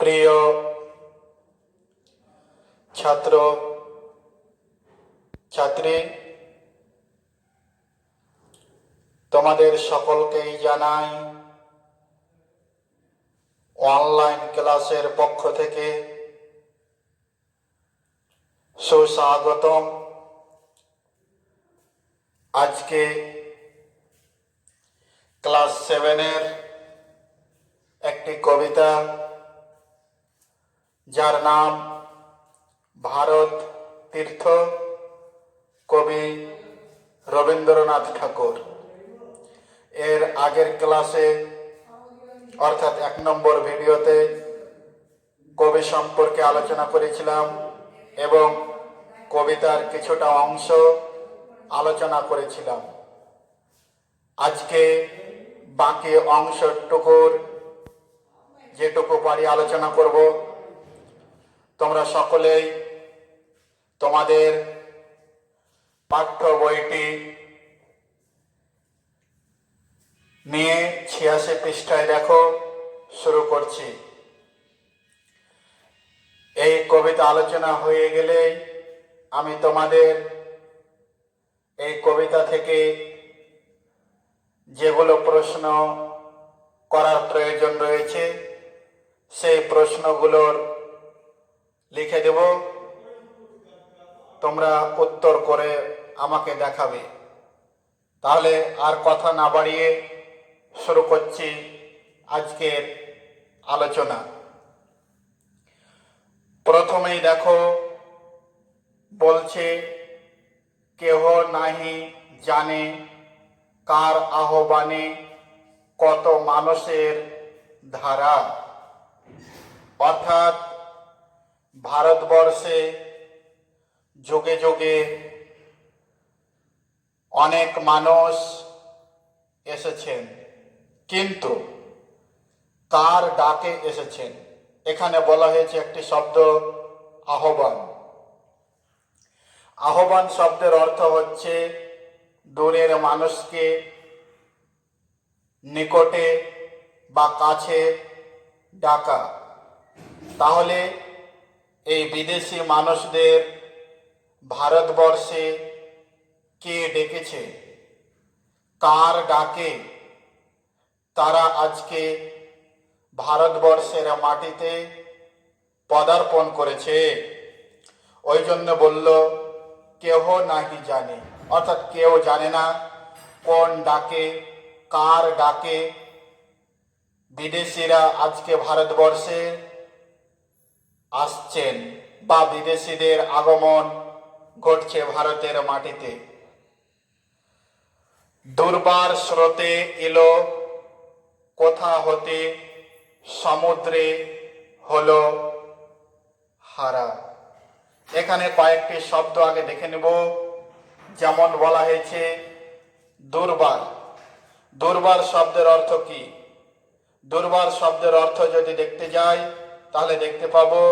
প্রিয় ছাত্র ছাত্রী, তোমাদের সকলকেই জানাই অনলাইন ক্লাসের পক্ষ থেকে সুস্বাগতম। আজকে ক্লাস 7-এর একটি কবিতা, যার নাম ভারত তীর্থ, কবি রবীন্দ্রনাথ ঠাকুর। এর আগের ক্লাসে অর্থাৎ 1 নম্বর ভিডিওতে কবি সম্পর্কে আলোচনা করেছিলাম এবং কবিতার কিছুটা অংশ আলোচনা করেছিলাম। আজকে বাকি অংশটুকুর যেটুকু পারি আলোচনা করব। তোমরা সকলেই তোমাদের পাঠ্য বইটি নিয়ে 86 পৃষ্ঠায় দেখো, শুরু করছি। এই কবিতা আলোচনা হয়ে গেলে আমি তোমাদের এই কবিতা থেকে যেগুলো প্রশ্ন করার প্রয়োজন রয়েছে সেই প্রশ্নগুলোর লিখে দেব, তোমরা উত্তর করে আমাকে দেখাবে। তাহলে আর কথা না বাড়িয়ে শুরু করছি আজকের আলোচনা। প্রথমেই দেখো, বলছে কেহ নাহি জানে কার আহ্বানে কত মানুষের ধারা। অর্থাৎ ভারতবর্ষে যুগে যুগে অনেক মানুষ এসেছেন, কিন্তু কার ডাকে এসেছেন? এখানে বলা হয়েছে একটি শব্দ আহ্বান। আহ্বান শব্দের অর্থ হচ্ছে দূরের মানুষকে নিকটে বা কাছে ডাকা। তাহলে এই বিদেশি মানুষদের ভারতবর্ষে কে ডেকেছে? কার ডাকে তারা আজকে ভারতবর্ষের মাটিতে পদার্পণ করেছে? ওই জন্য বলল কেহ নাহি জানে, অর্থাৎ কেউ জানে না কোন ডাকে, কার ডাকে বিদেশিরা আজকে ভারতবর্ষে আসছেন বা বিদেশিদের আগমন ঘটছে ভারতের মাটিতে। দুর্বার স্রোতে এলো কোথা হতে, সমুদ্রে হলো হারা। এখানে কয়েকটি শব্দ আগে দেখে নেব। যেমন বলা হয়েছে দুর্বার। দুর্বার শব্দের অর্থ কি? দুর্বার শব্দের অর্থ যদি দেখতে যাই তাহলে দেখতে পাবো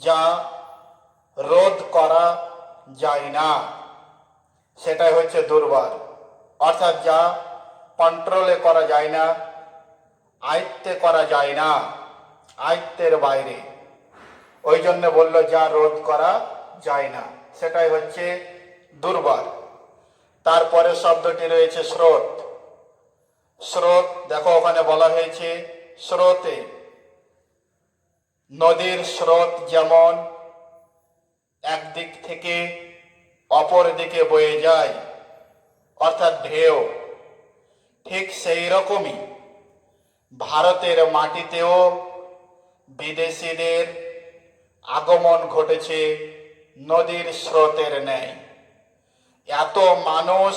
যা রোধ করা যায় না, সেটাই হচ্ছে দুর্বার। অর্থাৎ যা কন্ট্রোলে করা যায় না, আয়ত্তে করা যায় না, আয়ত্তের বাইরে। ওই জন্য বলল যা রোধ করা যায় না, সেটাই হচ্ছে দুর্বার। তারপরে শব্দটি রয়েছে স্রোত। স্রোত দেখো, ওখানে বলা হয়েছে স্রোতে। নদীর স্রোত যেমন একদিক থেকে অপর দিকে বয়ে যায়, অর্থাৎ ঢেউ, ঠিক সেই রকমই ভারতের মাটিতেও বিদেশিদের আগমন ঘটেছে নদীর স্রোতের ন্যায়। এত মানুষ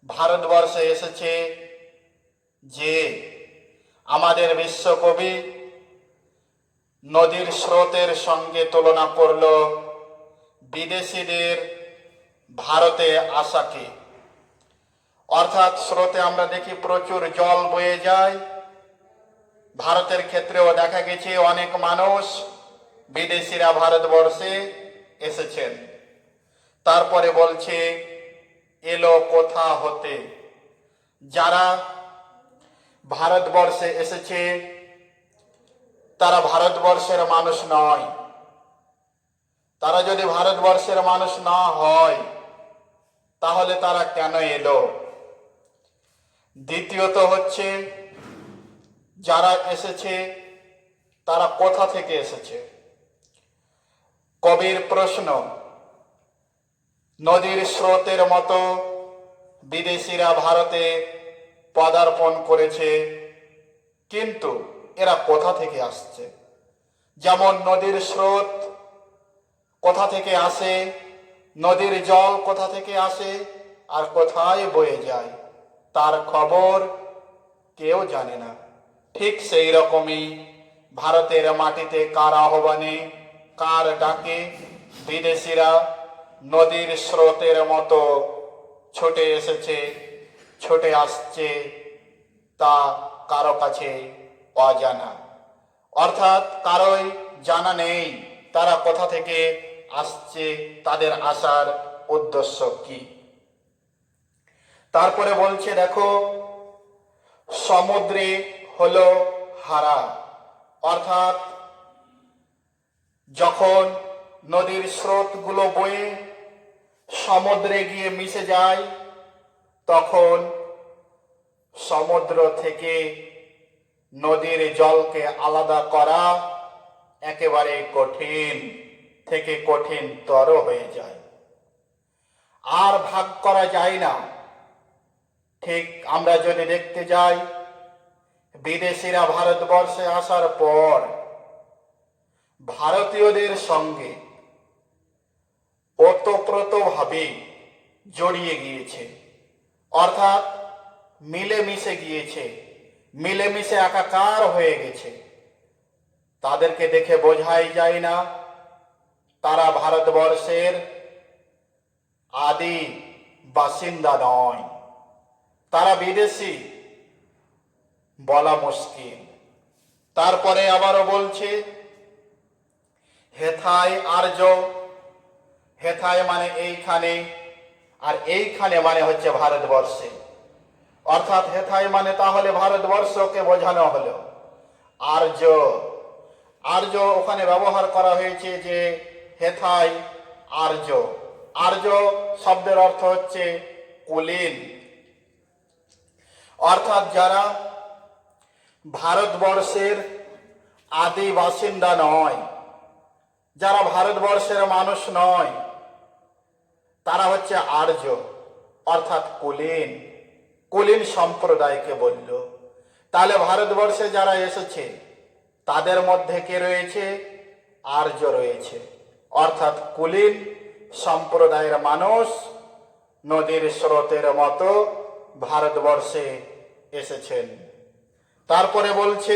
ভারতবর্ষে এসেছে যে আমাদের বিশ্বকবি নদীর স্রোতের সঙ্গে তুলনা করল বিদেশিদের ভারতে আসাকে। অর্থাৎ স্রোতে আমরা দেখি প্রচুর জল বয়ে যায়, ভারতের ক্ষেত্রেও দেখা গেছে অনেক মানুষ বিদেশিরা ভারতবর্ষে এসেছেন। তারপরে বলছে এলো কোথা হতে। যারা ভারতবর্ষে এসেছে তারা ভারতবর্ষের মানুষ নয়। তারা যদি ভারতবর্ষের মানুষ না হয় তাহলে তারা কেন এলো? দ্বিতীয়ত হচ্ছে, যারা এসেছে তারা কোথা থেকে এসেছে? কবির প্রশ্ন, নদীর স্রোতের মতো বিদেশিরা ভারতে পদার্পণ করেছে, কিন্তু এরা কোথা থেকে আসছে? যেমন নদীর স্রোত কোথা থেকে আসে, নদীর জল কোথা থেকে আসে আর কোথায় বয়ে যায় তার খবর কেউ জানে না। ঠিক সেই রকমই ভারতের মাটিতে কার আহ্বানে, কার ডাকে বিদেশিরা নদীর স্রোতের মতো ছুটে এসেছে, ছুটে আসছে, তা কারো কাছে অজানা। অর্থাৎ কারোই জানা নেই তারা কোথা থেকে আসছে, তাদের আসার উদ্দেশ্য কি। তারপরে বলছে, দেখো, সমুদ্রে হলো হারা। অর্থাৎ যখন নদীর স্রোতগুলো বয়ে সমুদ্রে গিয়ে মিশে যায়, তখন সমুদ্র থেকে নদীর জলকে আলাদা করা একেবারে কঠিন থেকে কঠিনতর হয়ে যায়, আর ভাগ করা যায় না। ঠিক আমরা যদি দেখতে যাই, বিদেশিরা ভারতবর্ষে আসার পর ভারতীয়দের সঙ্গে ওতপ্রোতভাবে জড়িয়ে গিয়েছে, অর্থাৎ মিলেমিশে গিয়েছে, মিলেমিশে একাকার হয়ে গেছে। তাদেরকে দেখে বোঝাই যায় না তারা ভারতবর্ষের আদি বাসিন্দা নয়, তারা বিদেশি বলা মুশকিল। তারপরে আবারও বলছে, হেথায় আর্য। হেথায় মানে এইখানে, আর এইখানে মানে হচ্ছে ভারতবর্ষে। অর্থাৎ হেথায় মানে তাহলে ভারতবর্ষকে বোঝানো হলো। আর্য, আর্য ওখানে ব্যবহার করা হয়েছে যে হেথায় আর্য। আর্য শব্দের অর্থ হচ্ছে কুলীন, অর্থাৎ যারা ভারতবর্ষের আদি বাসিন্দা নয়, যারা ভারতবর্ষের মানুষ নয়, তারা হচ্ছে আর্য, অর্থাৎ কুলীন। কুলীন সম্প্রদায়কে বলল। তাহলে ভারতবর্ষে যারা এসেছে তাদের মধ্যে কে রয়েছে? আর্য রয়েছে, অর্থাৎ কুলীন সম্প্রদায়ের মানুষ নদীর স্রোতের মতো ভারতবর্ষে এসেছেন। তারপরে বলছে,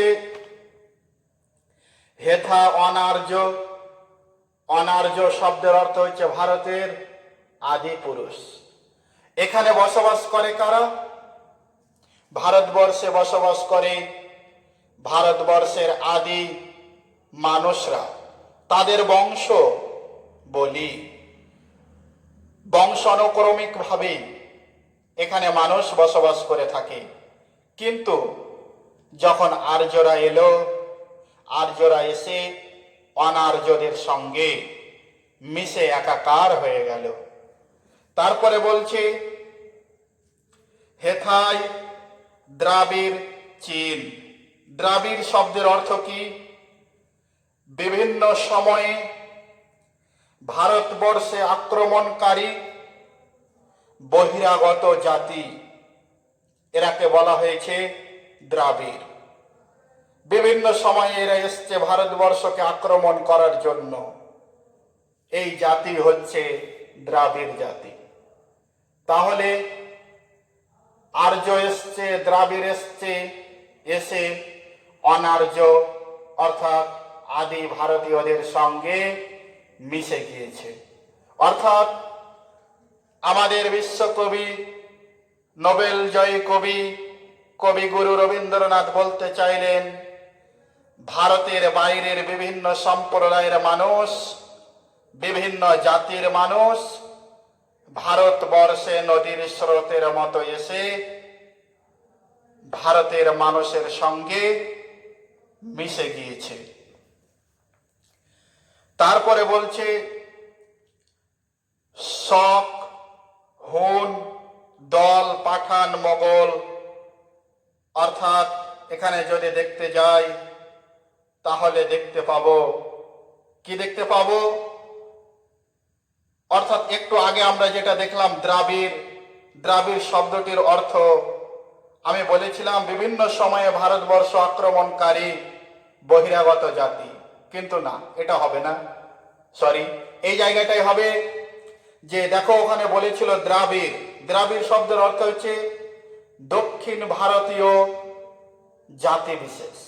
হেথা অনার্য। অনার্য শব্দের অর্থ হচ্ছে ভারতের আদি পুরুষ। এখানে বসবাস করে কারা? ভারতবর্ষে বসবাস করে ভারতবর্ষের আদি মানুষরা, তাদের বংশ বলি। বংশানুক্রমিক ভাবে এখানে মানুষ বসবাস করে থাকে। কিন্তু যখন আর্যরা এলো, আর্যরা এসে অনার্যদের সঙ্গে মিশে একাকার হয়ে গেল। তারপরে বলছে, হেথায় দ্রাবিড় চীন। দ্রাবিড় শব্দের অর্থ কি? বিভিন্ন সময়ে ভারতবর্ষে আক্রমণকারী বহিরাগত জাতি, এরাকে বলা হয়েছে দ্রাবিড়। বিভিন্ন সময়ে এরা এসছে ভারতবর্ষকে আক্রমণ করার জন্য। এই জাতি হচ্ছে দ্রাবিড় জাতি। তাহলে আর্য এসছে, দ্রাবিড় এসছে, এসে অনার্য অর্থাৎ আদি ভারতীয়দের সঙ্গে মিশে গিয়েছে। অর্থাৎ আমাদের বিশ্বকবি, নোবেল জয়ী কবি, কবিগুরু রবীন্দ্রনাথ বলতে চাইলেন, ভারতের বাইরের বিভিন্ন সম্প্রদায়ের মানুষ, বিভিন্ন জাতির মানুষ ভারতবর্ষে নদীর স্রোতের মতো এসে ভারতের মানুষের সঙ্গে মিশে গিয়েছে। তারপরে বলছে শক, হুন, দল, পাঠান, মোগল। অর্থাৎ এখানে যদি দেখতে যাই তাহলে দেখতে পাবো, কি দেখতে পাবো? অর্থাৎ একটু আগে আমরা যেটা দেখলাম দ্রাবিড়, দ্রাবিড় শব্দটির অর্থ আমি বলেছিলাম বিভিন্ন সময়ে ভারতবর্ষ আক্রমণকারী বহিরাগত জাতি, কিন্তু না, এটা হবে না, সরি, এই জায়গাটাই হবে যে দেখো ওখানে বলেছিল দ্রাবিড়। দ্রাবিড় শব্দের অর্থ হচ্ছে দক্ষিণ ভারতীয় জাতি বিশেষ,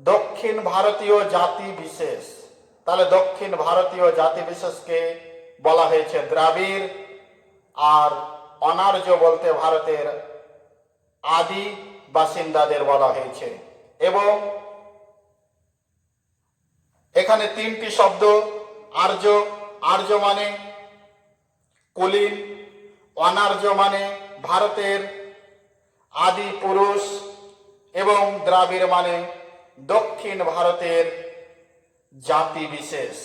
দক্ষিণ ভারতীয় জাতি বিশেষ। তাহলে দক্ষিণ ভারতীয় জাতি বিশেষকে বলা হয়েছে দ্রাবিড়। আর অনার্য বলতে ভারতের আদি বাসিন্দাদের বলা হয়েছে। এবং এখানে তিনটি শব্দ, আর্য, আর্য মানে কুলীন, অনার্য মানে ভারতের আদি পুরুষ, এবং দ্রাবিড় মানে দক্ষিণ ভারতের জাতি বিশেষ।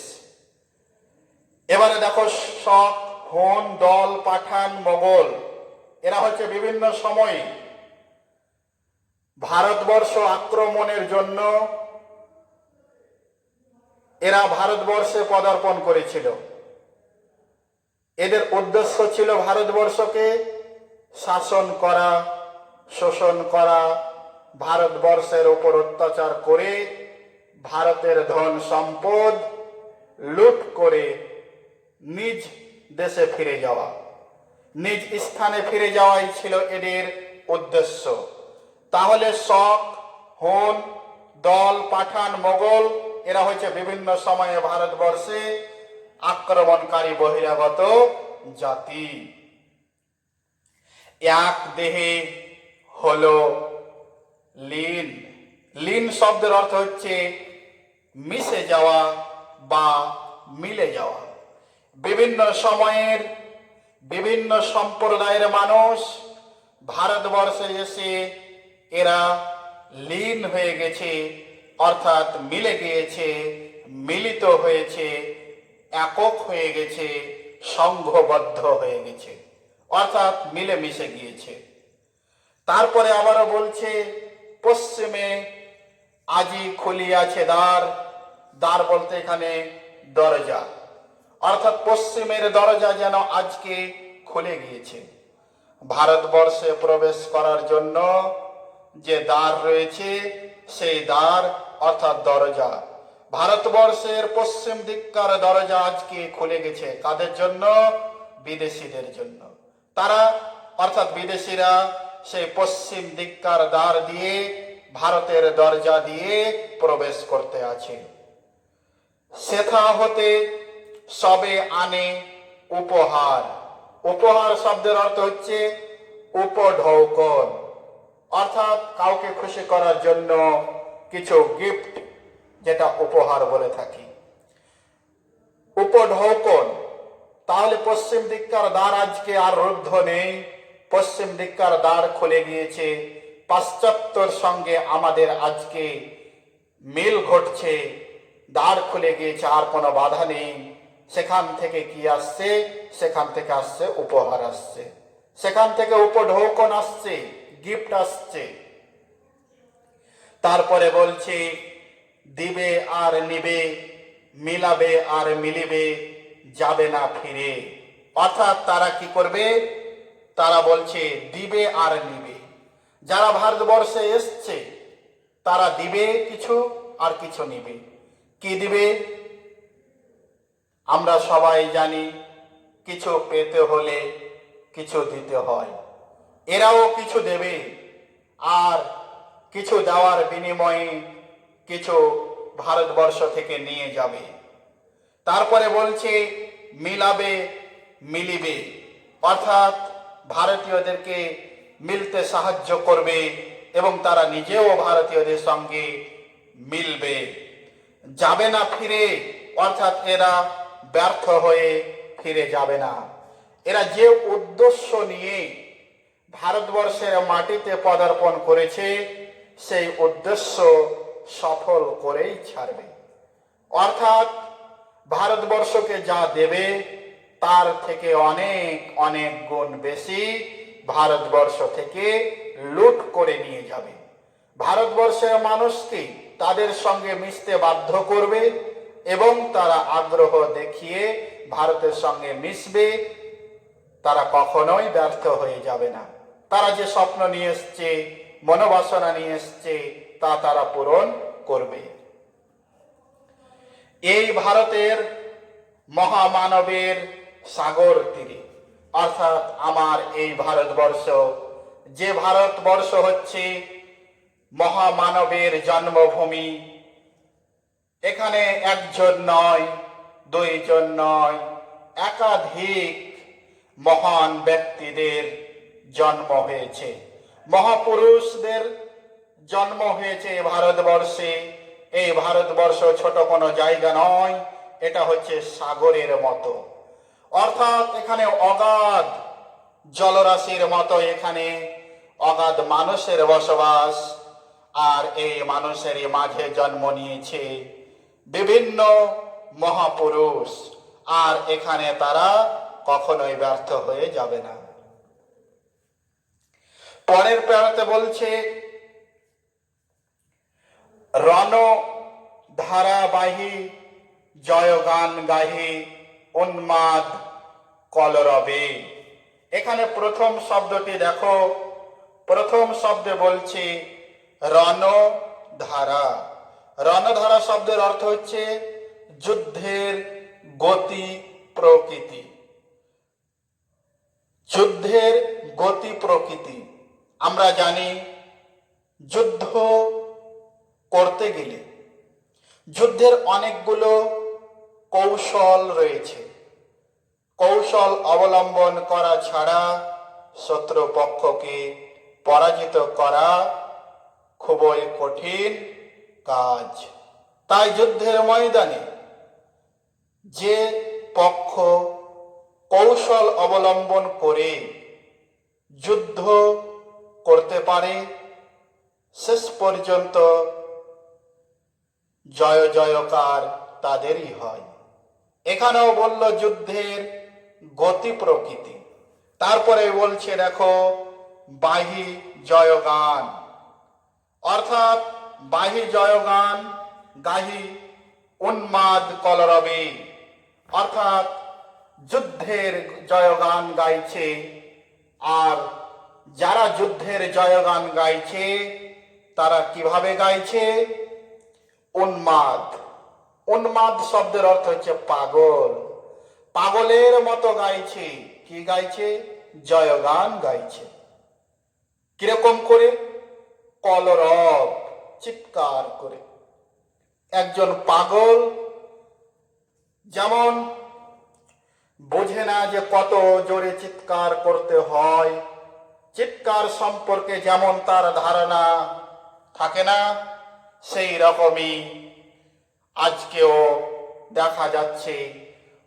এবারে দেখো শক, হুন, দল, পাঠান, মোগল, এরা হচ্ছে বিভিন্ন সময়ে ভারতবর্ষ আক্রমণের জন্য এরা ভারতবর্ষে পদার্পণ করেছিল। এদের উদ্দেশ্য ছিল ভারতবর্ষকে শাসন করা, শোষণ করা, ভারতবর্ষের উপর অত্যাচার করে ভারতের ধন সম্পদ লুট করে নিজ দেশে ফিরে যাওয়া, নিজ স্থানে ফিরে যাওয়াই ছিল এদের উদ্দেশ্য। তাহলে শক, হুন, দল, পাঠান, মোগল এরা হচ্ছে বিভিন্ন সময়ে ভারতবর্ষে আক্রমণকারী বহিরাগত জাতি। এক দেহে হলো লীন। লীন শব্দের অর্থ হচ্ছে মিশে যাওয়া বা মিলে যাওয়া। বিভিন্ন সময়ের বিভিন্ন সম্প্রদায়ের মানুষ ভারতবর্ষে এসে এরা লীন হয়ে গেছে, অর্থাৎ মিলে গিয়েছে, মিলিত হয়েছে, একক হয়ে গেছে, সংঘবদ্ধ হয়ে গেছে, অর্থাৎ মিলেমিশে গিয়েছে। তারপরে আবারও বলছে পশ্চিমে আজি খুলিয়াছে দ্বার। দ্বার বলতে এখানে দরজা, অর্থাৎ পশ্চিমের দরজা যেন আজকে খুলে গিয়েছে। ভারতবর্ষে প্রবেশ করার জন্য যে দ্বার রয়েছে সেই দ্বার অর্থাৎ দরজা, ভারতবর্ষের পশ্চিম দিককার দরজা আজকে খুলে গেছে। কাদের জন্য? বিদেশিদের জন্য। তারা অর্থাৎ বিদেশিরা সেই পশ্চিম দিককার দ্বার দিয়ে ভারতের দরজা দিয়ে প্রবেশ করতে আছে। সেথা হতে সবে আনে উপহার। উপহার শব্দের অর্থ হচ্ছে উপঢৌকন, অর্থাৎ কাউকে খুশি করার জন্য কিছু গিফট, যেটা উপহার বলে থাকি। উপঢৌকন। তাহলে পশ্চিম দিককার দ্বার আজকে আর রুদ্ধ নেই, পশ্চিম দিককার দ্বার খুলে গিয়েছে। পাশ্চাত্যর সঙ্গে আমাদের আজকে মিল ঘটছে, দ্বার খুলে গিয়েছে, আর কোনো বাধা নেই। সেখান থেকে কি আসছে? সেখান থেকে আসছে উপহার আসছে, সেখান থেকে উপঢৌকন আসছে, গিফট আসছে। তারপরে বলছে দিবে আর নিবে, মিলাবে আর মিলিবে, যাবে না ফিরে। অর্থাৎ তারা কি করবে? তারা বলছে দিবে আর নিবে। যারা ভারতবর্ষে এসছে তারা দিবে কিছু আর কিছু নিবে। কি দিবে? আমরা সবাই জানি কিছু পেতে হলে কিছু দিতে হয়। এরাও কিছু দেবে, আর কিছু দেওয়ার বিনিময়ে কিছু ভারতবর্ষ থেকে নিয়ে যাবে। তারপরে বলছে মিলাবে মিলিবে, অর্থাৎ ভারতীয়দেরকে মিলতে সাহায্য করবে এবং তারা নিজেও ভারতীয়দের সঙ্গে মিলবে। যাবে না ফিরে, অর্থাৎ এরা ব্যর্থ হয়ে ফিরে যাবে না। এরা যে উদ্দেশ্য নিয়ে ভারতবর্ষের মাটিতে পদার্পণ করেছে, সেই উদ্দেশ্য সফল করেই ছাড়বে। অর্থাৎ ভারতবর্ষকে যা দেবে তার থেকে অনেক অনেক গুণ বেশি ভারতবর্ষ থেকে লুট করে নিয়ে যাবে। ভারতবর্ষের মানুষকে তাদের সঙ্গে মিশতে বাধ্য করবে এবং তারা আগ্রহ দেখিয়ে ভারতের সঙ্গে মিশবে। তারা কখনোই ব্যর্থ হয়ে যাবে না। তারা যে স্বপ্ন নিয়ে এসছে, মনোবাসনা নিয়ে এসছে, তা তারা পূরণ করবে। এই ভারতের মহামানবের সাগর তীরে, অর্থাৎ আমার এই ভারতবর্ষ, যে ভারতবর্ষ হচ্ছে মহামানবের জন্মভূমি, এখানে একজন নয়, দুইজন নয়, একাধিক মহান ব্যক্তিদের জন্ম হয়েছে, মহাপুরুষদের জন্ম হয়েছে ভারতবর্ষে। এই ভারতবর্ষ ছোট কোনো জায়গা নয়, এটা হচ্ছে সাগরের মতো। অর্থাৎ এখানে অগাধ জলরাশির মতো এখানে অগাধ মানুষের বসবাস। আর এই মানুষেরই মাঝে জন্ম নিয়েছে বিভিন্ন মহাপুরুষ, আর এখানে তারা কখনোই ব্যর্থ হয়ে যাবে না। পরের প্যারাতে বলছে, রণ ধারাবাহী জয়গান গাহি উন্মাদ কলরবে। এখানে প্রথম শব্দটি দেখো, প্রথম শব্দে বলছে রণধারা। রণধারা শব্দের অর্থ হচ্ছে যুদ্ধের গতি প্রকৃতি। যুদ্ধের গতি প্রকৃতি। আমরা জানি যুদ্ধ করতে গেলে যুদ্ধের অনেকগুলো কৌশল রয়েছে। কৌশল অবলম্বন করা ছাড়া শত্রুপক্ষকে পরাজিত করা খুবই কঠিন কাজ। তাই যুদ্ধের ময়দানে যে পক্ষ কৌশল অবলম্বন করে যুদ্ধ করতে পারে, শেষ পর্যন্ত জয় জয়কার তাদেরই হয়। এখানেও বলল যুদ্ধের গতি প্রকৃতি। তারপরে বলছে দেখো বাহি জয়গান, অর্থাৎ বাহি জয়গান গাহি উন্মাদ কলরবে, অর্থাৎ যুদ্ধের জয়গান গাইছে। আর যারা যুদ্ধের জয়গান গাইছে তারা কিভাবে গাইছে? উন্মাদ। উন্মাদ শব্দের অর্থ হচ্ছে পাগল। পাগলের মতো গাইছে। কি গাইছে? জয়গান গাইছে। কিরকম করে? কলরব, চিৎকার করে। একজন পাগল যেমন বোঝে না যে কত জোরে চিৎকার করতে হয়, চিৎকার সম্পর্কে যেমন তার ধারণা থাকে না, সেই রকমই আজকেও দেখা যাচ্ছে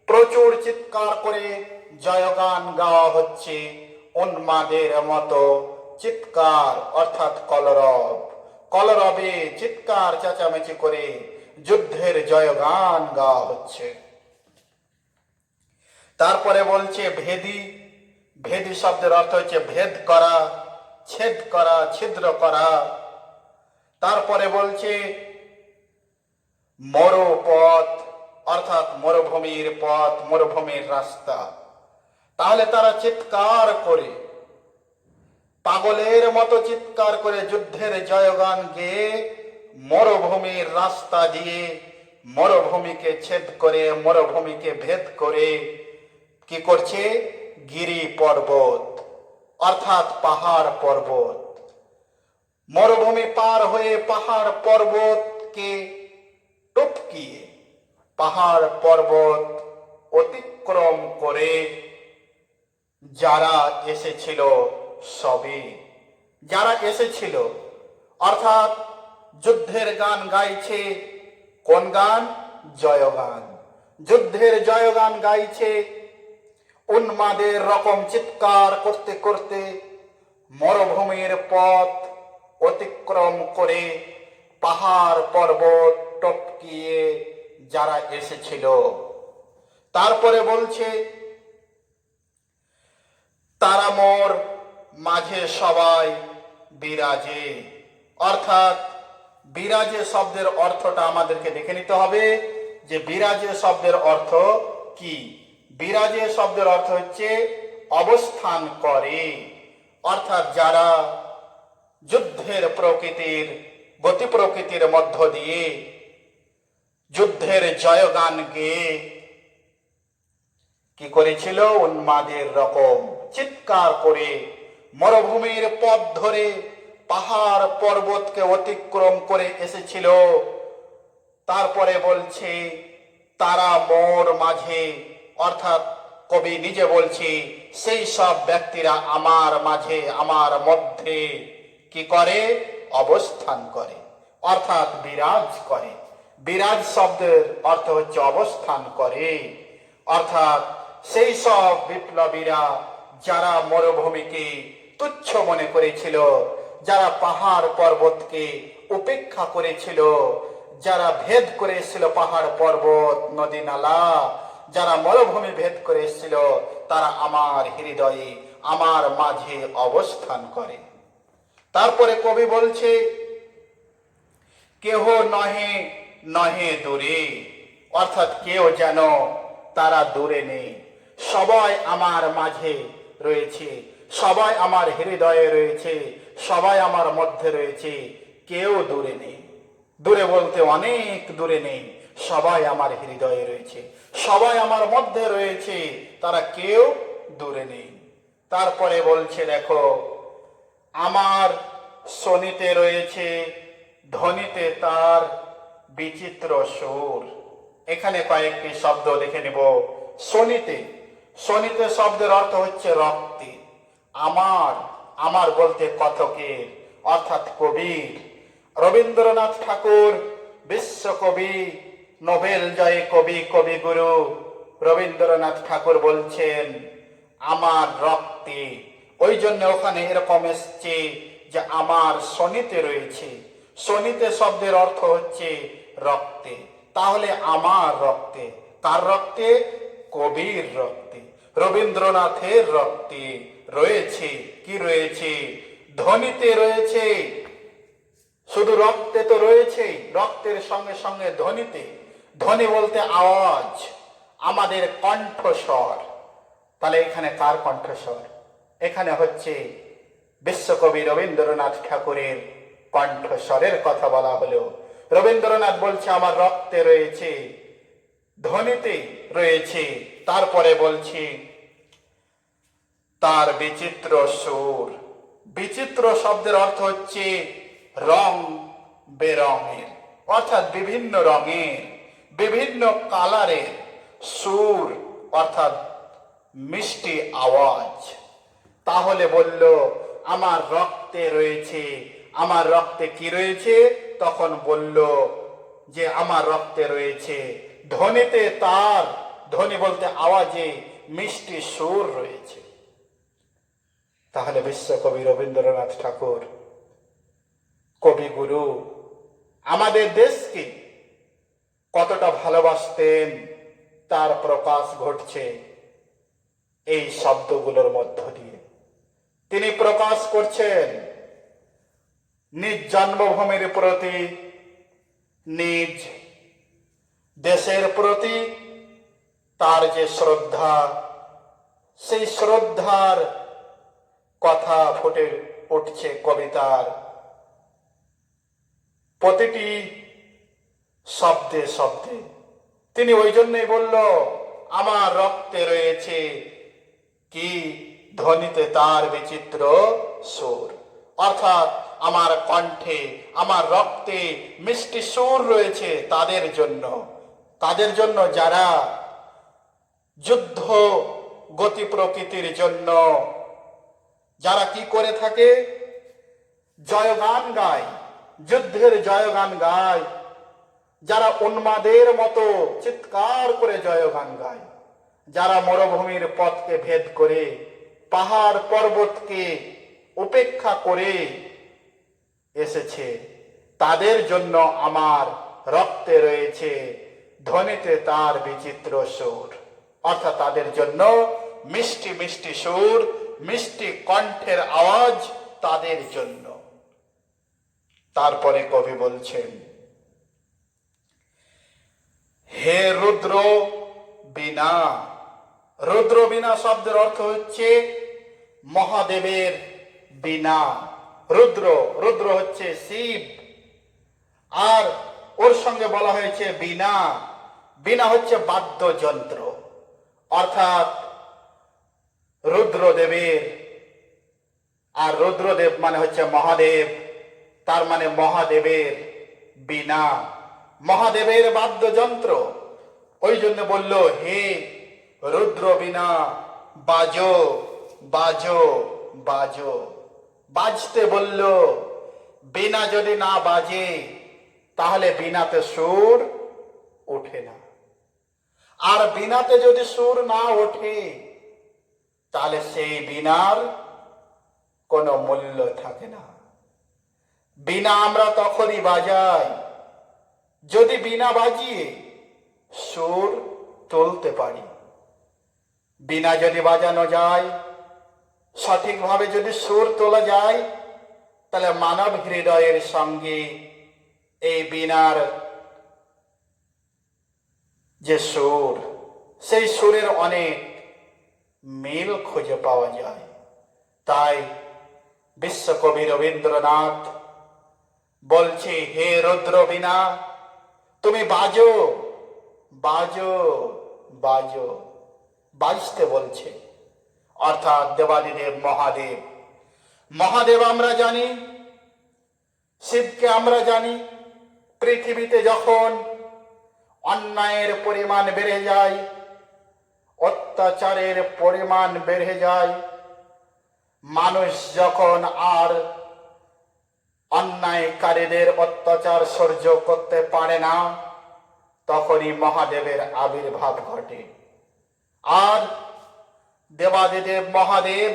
প্রচুর চিৎকার করে জয়গান গাওয়া হচ্ছে, উন্মাদের মতো চিৎকার, অর্থাৎ কলরব। কলরবে চিৎকার চেঁচামেচি করে যুদ্ধের জয়গান গাওয়া হচ্ছে। তারপরে বলছে ভেদি। ভেদি শব্দের অর্থ হচ্ছে ভেদ করা, ছেদ করা, ছিদ্র করা। তারপরে বলছে মরুপথ, অর্থাৎ মরুভূমির পথ, মরুভূমির রাস্তা। তাহলে তারা চিৎকার করে, পাগলের মতো চিৎকার করে যুদ্ধের জয়গান গেয়ে মরুভূমির রাস্তা দিয়ে মরুভূমিকে ছেদ করে, মরুভূমিকে ভেদ করে কি করছে? গিরি পর্বত, অর্থাৎ পাহাড় পর্বত। মরুভূমি পার হয়ে পাহাড় পর্বতকে টপকিয়ে, পাহাড় পর্বত অতিক্রম করে যারা এসেছিল সবে, যারা এসেছিল, অর্থাৎ যুদ্ধের গান গাইছে। কোন গান? জয়গান। যুদ্ধের জয়গান গাইছে উন্মাদের রকম চিৎকার করতে করতে, মরুভূমির পথ অতিক্রম করে পাহাড় পর্বত টপকিয়ে যারা এসেছিল। তারপরে বলছে তারা মোর মাঝে সবাই বিরাজে। অর্থাৎ বিরাজে শব্দের অর্থটা আমাদেরকে দেখে নিতে হবে যে বিরাজে শব্দের অর্থ কি। বিরাজে শব্দের অর্থ হচ্ছে অবস্থান করে, অর্থাৎ যারা যুদ্ধের প্রকৃতির গতি প্রকৃতির মধ্য দিয়ে যুদ্ধের জয়গান গেয়ে কি করেছিল, উন্মাদের রকম চিৎকার করে মরুভূমির পথ ধরে পাহাড় পর্বতকে অতিক্রম করে এসেছিল। তারপরে বলছে তারা মোর মাঝে, অর্থাৎ কবি নিজে বলছে সেই সব ব্যক্তিরা আমার মাঝে আমার মধ্যে কি করে, অবস্থান করে, অর্থাৎ বিরাজ করে। বিরাজ শব্দের অর্থ হচ্ছে অবস্থান করে, অর্থাৎ সেই সব বিপ্লবীরা যারা মরুভূমিকে তুচ্ছ মনে করেছিল, যারা পাহাড় পর্বতকে উপেক্ষা করেছিল, যারা ভেদ করে এসেছিল পাহাড় পর্বত নদী নালা, যারা মরুভূমি ভেদ করে এসেছিল, তারা আমার হৃদয়ে আমার মাঝে অবস্থান করে। তারপরে কবি বলছে কেহ নহে নহে দূরে, অর্থাৎ কেউ যেন তারা দূরে নেই, সবাই আমার মাঝে রয়েছে, সবাই আমার হৃদয়ে রয়েছে, সবাই আমার মধ্যে রয়েছে, কেউ দূরে নেই। দূরে বলতে অনেক দূরে নেই, সবাই আমার হৃদয়ে রয়েছে, সবাই আমার মধ্যে রয়েছে, তারা কেউ দূরে নেই। তারপরে বলছে দেখো আমার শনিতে রয়েছে ধ্বনিতে তার বিচিত্র সুর। এখানে কয়েকটি শব্দ দেখে নেব। শনিতে, শনিতে শব্দের অর্থ হচ্ছে রক্তে। আমার, আমার বলতে কথকের অর্থাৎ কবির। রবীন্দ্রনাথ ঠাকুর বিশ্বকবি, নোবেল জয়ী কবি, কবিগুরু রবীন্দ্রনাথ ঠাকুর বলছেন আমার রক্তে। ওই জন্য ওখানে এরকম এসছে যে আমার শনিতে রয়েছে। শনিতে শব্দের অর্থ হচ্ছে রক্তে। তাহলে আমার রক্তে, কার রক্তে? কবির রক্তে, রবীন্দ্রনাথের রক্তে রয়েছে কি, রয়েছে ধ্বনিতে রয়েছে। শুধু রক্তে তো রয়েছে, রক্তের সঙ্গে সঙ্গে ধ্বনিতে। ধ্বনি বলতে আওয়াজ, আমাদের কণ্ঠস্বর। তাহলে এখানে কার কণ্ঠস্বর? এখানে হচ্ছে বিশ্বকবি রবীন্দ্রনাথ ঠাকুরের কণ্ঠস্বরের কথা বলা হলো। রবীন্দ্রনাথ বলছে আমার রক্তে রয়েছে, ধ্বনিতে রয়েছে। তারপরে বলছি তার বিচিত্র সুর। বিচিত্র শব্দের অর্থ হচ্ছে রং বেরঙের, অর্থাৎ বিভিন্ন রঙের, বিভিন্ন কালারের। সুর অর্থাৎ মিষ্টি আওয়াজ। তাহলে বলল আমার রক্তে রয়েছে। আমার রক্তে কি রয়েছে? তখন বলল যে আমার রক্তে রয়েছে ধ্বনিতে তার, ধ্বনি বলতে আওয়াজে, মিষ্টি সুর রয়েছে। তাহলে বিশ্বকবি রবীন্দ্রনাথ ঠাকুর, কবিগুরু, আমাদের দেশকে কতটা ভালোবাসতেন তার প্রকাশ ঘটছে এই শব্দগুলোর মধ্য দিয়ে। তিনি প্রকাশ করছেন নিজ জন্মভূমির প্রতি, নিজ দেশের প্রতি তার যে শ্রদ্ধা, সেই শ্রদ্ধার কথা ফুটে উঠছে কবিতার প্রতিটি শব্দে শব্দে। তিনি ওই জন্যই বলল আমার রক্তে রয়েছে কি, ধ্বনিতে তার বিচিত্র সুর। অর্থাৎ আমার কণ্ঠে, আমার রক্তে মিষ্টি সুর রয়েছে তাদের জন্য, তাদের জন্য যারা যুদ্ধ গতি প্রকৃতির জন্য যারা কি করে থাকে, জয়গান গায়, যুদ্ধের জয়গান গায়, যারা উন্মাদের মতো চিৎকার করে জয়গান গায়, যারা মরুভূমির পথকে ভেদ করে পাহাড় পর্বতকে উপেক্ষা করে এসেছে, তাদের জন্য আমার রক্তে রয়েছে ধ্বনিতে তার বিচিত্র সুর। অর্থাৎ তাদের জন্য মিষ্টি মিষ্টি সুর, মিষ্টি কণ্ঠের আওয়াজ তাদের জন্য। তারপরে কবি বলছেন, হে রুদ্র বীণা। রুদ্র বীণা শব্দের অর্থ হচ্ছে মহাদেবের বীণা। রুদ্র, রুদ্র হচ্ছে শিব, আর ওর সঙ্গে বলা হয়েছে বীণা। বীণা হচ্ছে বাদ্যযন্ত্র, অর্থাৎ রুদ্রদেবের, আর রুদ্রদেব মানে হচ্ছে মহাদেব, তার মানে মহাদেবের বীণা, মহাদেবের বাদ্যযন্ত্র। ওই জন্য বলল, হে রুদ্র বীণা বাজো বাজো বাজো। বাজতে বলল। বীণা যদি না বাজে তাহলে বীণাতে সুর ওঠে না, আর বীণাতে যদি সুর না ওঠে তাহলে সেই বীণার কোনো মূল্য থাকে না। বীণা আমরা তখনই বাজাই যদি বীণা বাজিয়ে সুর তুলতে পারি। বীণা যদি বাজানো যায়, সঠিকভাবে যদি সুর তোলা যায়, তাহলে মানব হৃদয়ের সঙ্গে এই বীণার যে সুর, সেই সুরের অনেক মিল খুঁজে পাওয়া যায়। তাই বিশ্বকবি রবীন্দ্রনাথ বলছে, হে রুদ্র বীণা তুমি বাজো বাজো বাজো। বাজতে বলছে, অর্থাৎ দেবাদিদেব মহাদেব। মহাদেব আমরা জানি, শিবকে আমরা জানি। পৃথিবীতে যখন অন্যায়ের পরিমাণ বেড়ে যায়, অত্যাচারের পরিমাণ বেড়ে যায়, মানুষ যখন আর অন্যায়কারীদের অত্যাচার সহ্য করতে পারে না, তখনই মহাদেবের আবির্ভাব ঘটে। আর দেবাদিদেব মহাদেব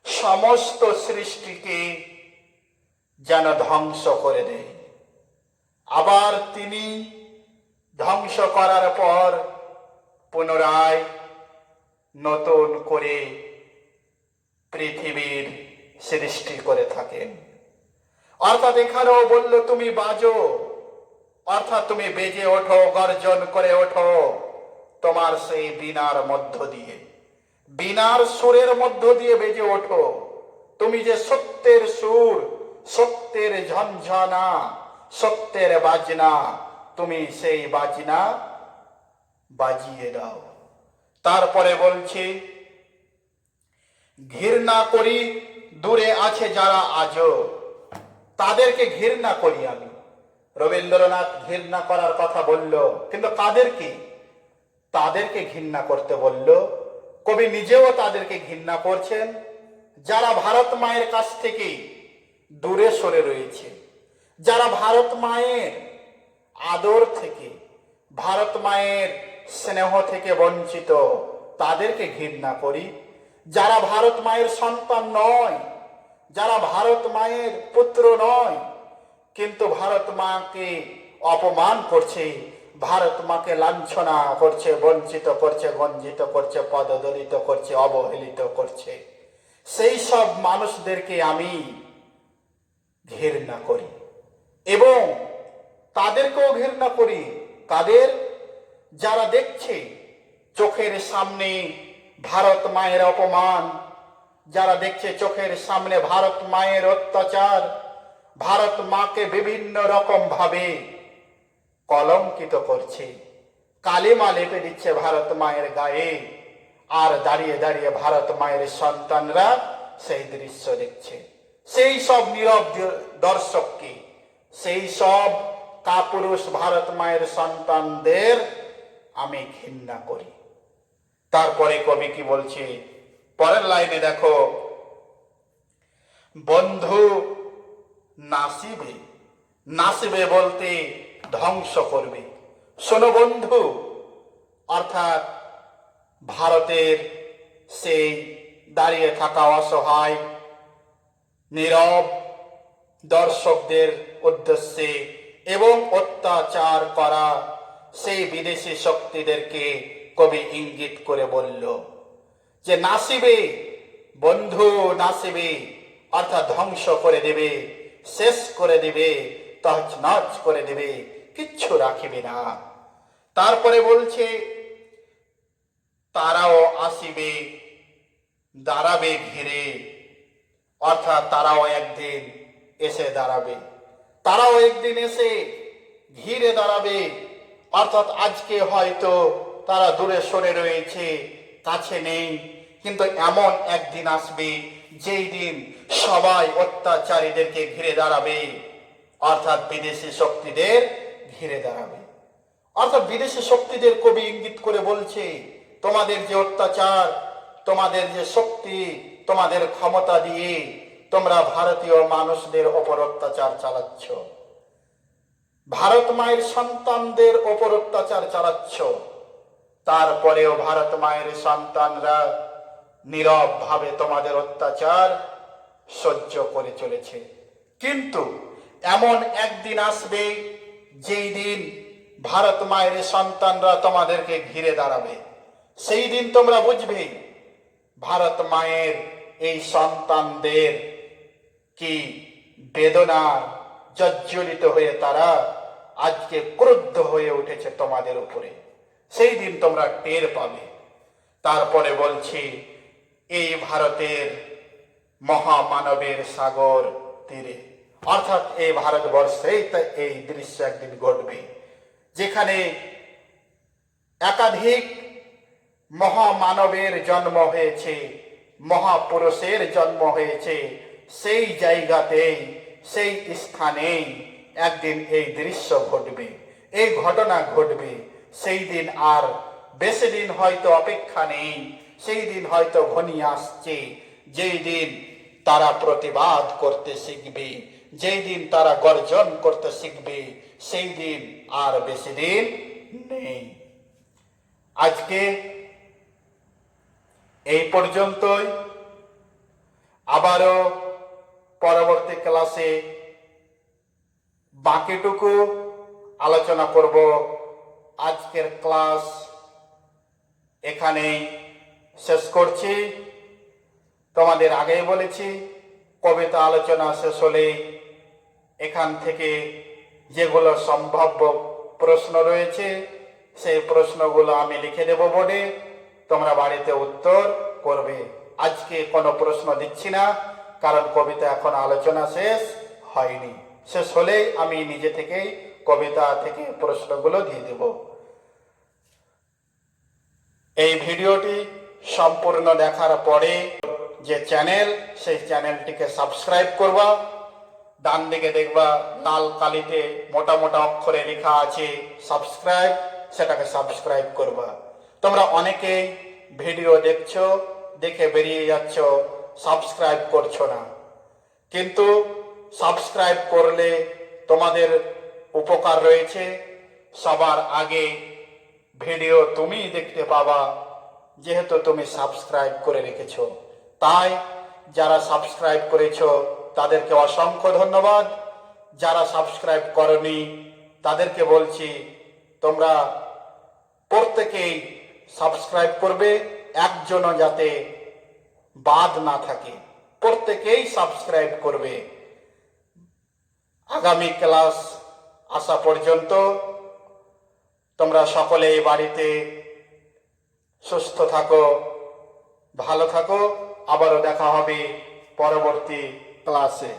সমস্ত সৃষ্টিকে যেন ধ্বংস করে দেয়। আবার তিনি ধ্বংস করার পর পুনরায় নতুন করে পৃথিবীর সৃষ্টি করে থাকেন। অর্থাৎ এখানেও বলল তুমি বাজো, অর্থাৎ তুমি বেজে ওঠো, গর্জন করে ওঠো তোমার সেই বীণার মধ্য দিয়ে, বীণার সুরের মধ্য দিয়ে বেজে ওঠো। তুমি যে সত্যের সুর, সত্যের ঝনঝনা, সত্যের বাজনা, তুমি সেই বাজনা বাজিয়ে দাও। তারপরে বলছে, ঘৃণা করি দূরে আছে যারা আজও, তাদেরকে ঘৃণা করি আমি। রবীন্দ্রনাথ ঘৃণা করার কথা বলল, কিন্তু কাদেরকে? তাদেরকে ঘৃণা করতে বলল। কবি নিজেও তাদেরকে ঘৃণা করছেন, যারা ভারত মায়ের কাছ থেকে দূরে সরে রয়েছে, যারা ভারত মায়ের আদর থেকে, ভারত মায়ের স্নেহ থেকে বঞ্চিত, তাদেরকে ঘৃণা করি। যারা ভারত মায়ের সন্তান নয়, যারা ভারত মায়ের পুত্র নয়, কিন্তু ভারত মাকে অপমান করছে, ভারত মাকে লাঞ্ছনা করছে, বঞ্চিত করছে, গঞ্জিত করছে, পদদলিত করছে, অবহেলিত করছে, সেই সব মানুষদেরকে আমি ঘৃণা করি। এবং তাদেরকেও ঘৃণা করি, কাদের? যারা দেখছে চোখের সামনে ভারত মায়ের অপমান, যারা দেখছে চোখের সামনে ভারত মায়ের অত্যাচার, ভারত মাকে বিভিন্ন রকম ভাবে কলঙ্কিত করছে, কালিমা লেপে দিচ্ছে ভারত মায়ের গায়ে, আর দাঁড়িয়ে দাঁড়িয়ে ভারত মায়ের সন্তানরা সেই দৃশ্য দেখছে। সেই সব নীরব দর্শককে, সেই সব কাপুরুষ ভারত মায়ের সন্তানদের আমি ঘৃণা করি। তারপরে কবি কি বলছে পরের লাইনে দেখো, বন্ধু নাসিবে, নাসিবে বলতে ধ্বংস করবে। শোনো বন্ধু, অর্থাৎ ভারতের সেই দাঁড়িয়ে থাকা অসহায় নীরব দর্শকদের উদ্দেশ্যে এবং অত্যাচার করা সেই বিদেশি শক্তিদেরকে কবি ইঙ্গিত করে বলল যে নাসিবে বন্ধু, নাসিবে অর্থাৎ ধ্বংস করে দেবে, শেষ করে দেবে, তছনছ করে দেবে, কিচ্ছু রাখিবে না। তারপরে বলছে তারাও আসিবে, দাঁড়াবে ঘিরে, অর্থাৎ তারাও একদিন এসে দাঁড়াবে, তারাও একদিন এসে ঘিরে দাঁড়াবে। অর্থাৎ আজকে হয়তো তারা দূরে সরে রয়েছে, কাছে নেই, কিন্তু এমন একদিন আসবে যেই দিন সবাই অত্যাচারীদেরকে ঘিরে দাঁড়াবে, অর্থাৎ বিদেশি শক্তিদের ঘিরে দাঁড়াবে। অর্থাৎ বিদেশি শক্তিদের কবি ইঙ্গিত করে বলছে তোমাদের যে অত্যাচার, তোমাদের যে শক্তি, তোমাদের ক্ষমতা দিয়ে তোমরা ভারতীয় মানুষদের ওপর অত্যাচার চালাচ্ছ, ভারত মায়ের সন্তানদের ওপর অত্যাচার চালাচ্ছ, তারপরেও ভারত মায়ের সন্তানরা নীরব ভাবে তোমাদের অত্যাচার সহ্য করে চলেছে। কিন্তু এমন একদিন আসবে যেই দিন ভারত মায়ের সন্তানরা তোমাদেরকে ঘিরে দাঁড়াবে। সেই দিন তোমরা বুঝবে ভারত মায়ের এই সন্তানদের কি বেদনা জর্জরিত হয়ে তারা আজকে ক্রুদ্ধ হয়ে উঠেছে তোমাদের উপরে। সেই দিন তোমরা টের পাবে। তারপরে বলছি এই ভারতের মহামানবের সাগর তীরে, অর্থাৎ এই ভারতবর্ষেই এই দৃশ্য একদিন ঘটবে যেখানে একাধিক মহামানবের জন্ম হয়েছে, মহাপুরুষের জন্ম হয়েছে। সেই জায়গাতেই, সেই স্থানেই একদিন এই দৃশ্য ঘটবে, এই ঘটনা ঘটবে। সেই দিন আর বেশি দিন হয়তো অপেক্ষা নেই, সেই দিন হয়তো ঘনিয়ে আসছে যেই দিন তারা প্রতিবাদ করতে শিখবে, যেই দিন তারা গর্জন করতে শিখবে, সেই দিন আর বেশি দিন নেই। আজকে এই পর্যন্তই। আবারও পরবর্তী ক্লাসে বাকিটুকু আলোচনা করব। আজকের ক্লাস এখানেই শেষ করছি। তোমাদের আগেই বলেছি কবিতা আলোচনা শেষ হলেই এখান থেকে যেগুলো সম্ভাব্য প্রশ্ন রয়েছে সেই প্রশ্নগুলো আমি লিখে দেব বোর্ডে, তোমরা বাড়িতে উত্তর করবে। আজকে কোনো প্রশ্ন দিচ্ছি না, কারণ কবিতা এখন আলোচনা শেষ হয়নি। শেষ হলেই আমি নিজে থেকেই কবিতা থেকে প্রশ্নগুলো দিয়ে দেব। এই ভিডিওটি সম্পূর্ণ দেখার পরে যে চ্যানেল, সেই চ্যানেলটিকে সাবস্ক্রাইব করবা। ডান দিকে দেখবা লাল কালিতে মোটা মোটা অক্ষরে লেখা আছে সাবস্ক্রাইব, সেটাকে সাবস্ক্রাইব করবা। তোমরা অনেকেই ভিডিও দেখছো, দেখে বেরিয়ে যাচ্ছ, সাবস্ক্রাইব করছো না। কিন্তু সাবস্ক্রাইব করলে তোমাদের উপকার রয়েছে। সবার আগে ভিডিও তুমি দেখতে পাবা, যেহেতু তুমি সাবস্ক্রাইব করে রেখেছো। তাই যারা সাবস্ক্রাইব করেছো তাদেরকে অসংখ্য ধন্যবাদ। যারা সাবস্ক্রাইব করনি তাদেরকে বলছি তোমরা প্রত্যেকেই সাবস্ক্রাইব করবে, একজনও যাতে বাদ না থাকে, প্রত্যেকেই সাবস্ক্রাইব করবে। আগামী ক্লাস আসা পর্যন্ত তোমরা সকলেই বাড়িতে সুস্থ থাকো, ভালো থাকো। আবারও দেখা হবে পরবর্তী ক্লাসে।